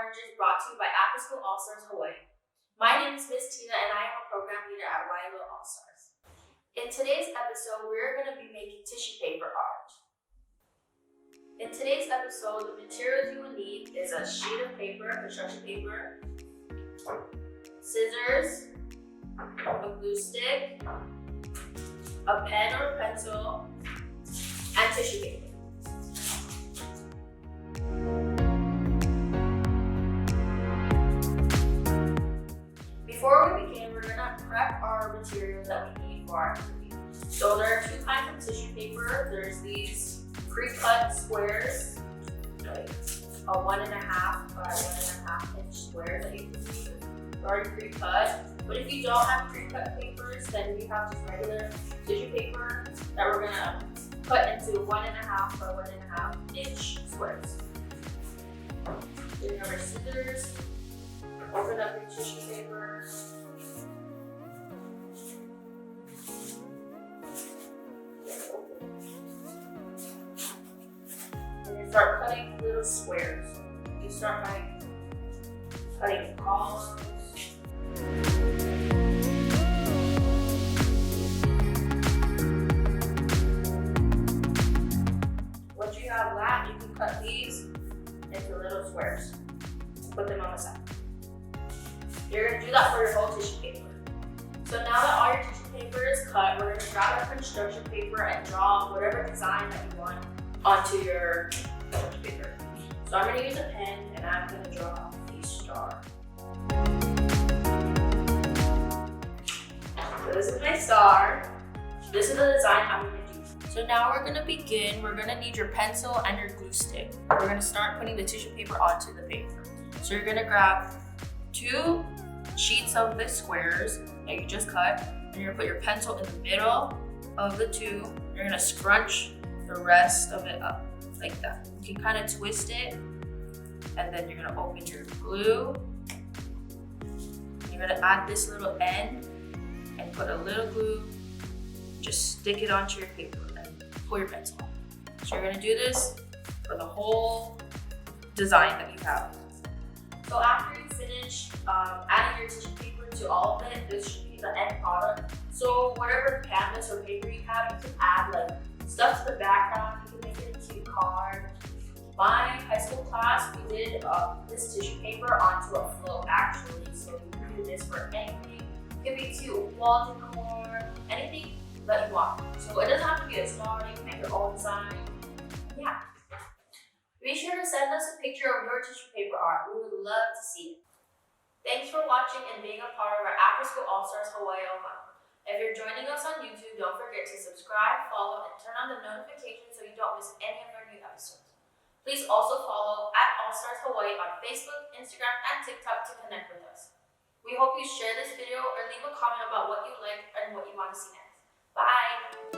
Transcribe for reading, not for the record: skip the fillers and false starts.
Orange is brought to you by After School All Stars Hawaii. My name is Miss Tina and I am a program leader at Waialo All Stars. In today's episode, we're going to be making tissue paper art. In today's episode, the materials you will need is a sheet of paper, construction paper, scissors, a glue stick, a pen or a pencil, and tissue paper. Before we begin, we're gonna prep our materials that we need for our activity. So there are two kinds of tissue paper. There's these pre-cut squares, like a 1.5 by 1.5 inch square that you can see already pre-cut. But if you don't have pre-cut papers, then we have just regular tissue paper that we're gonna put into 1.5 by 1.5 inch squares. Then you have our scissors. Open up your tissue paper. And you start cutting little squares. You start by cutting columns. Once you have that, you can cut these into little squares. Put them on the side. You're going to do that for your whole tissue paper. So now that all your tissue paper is cut, we're going to grab our construction paper and draw whatever design that you want onto your construction paper. So I'm going to use a pen and I'm going to draw a star. So this is my star. This is the design I'm going to do. So now we're going to begin. We're going to need your pencil and your glue stick. We're going to start putting the tissue paper onto the paper. So you're going to grab 2 sheets of the squares that you just cut, and you're gonna put your pencil in the middle of the 2. You're gonna scrunch the rest of it up like that. You can kind of twist it, and then you're gonna open your glue. You're gonna add this little end and put a little glue. Just stick it onto your paper and pull your pencil. So you're gonna do this for the whole design that you have. So after you finish adding your tissue paper to all of it, this should be the end product. So whatever canvas or paper you have, you can add like stuff to the background. You can make it a cute card. My high school class, we did this tissue paper onto a float actually. So you can do this for anything. It could be cute wall decor, anything that you want. So it doesn't have to be a star. You can make your own design. Yeah. Be sure to send us a picture of your tissue paper art. We would love to see it. Thanks for watching and being a part of our After School All Stars Hawaii month. If you're joining us on YouTube, don't forget to subscribe, follow, and turn on the notifications so you don't miss any of our new episodes. Please also follow at All Stars Hawaii on Facebook, Instagram, and TikTok to connect with us. We hope you share this video or leave a comment about what you like and what you want to see next. Bye!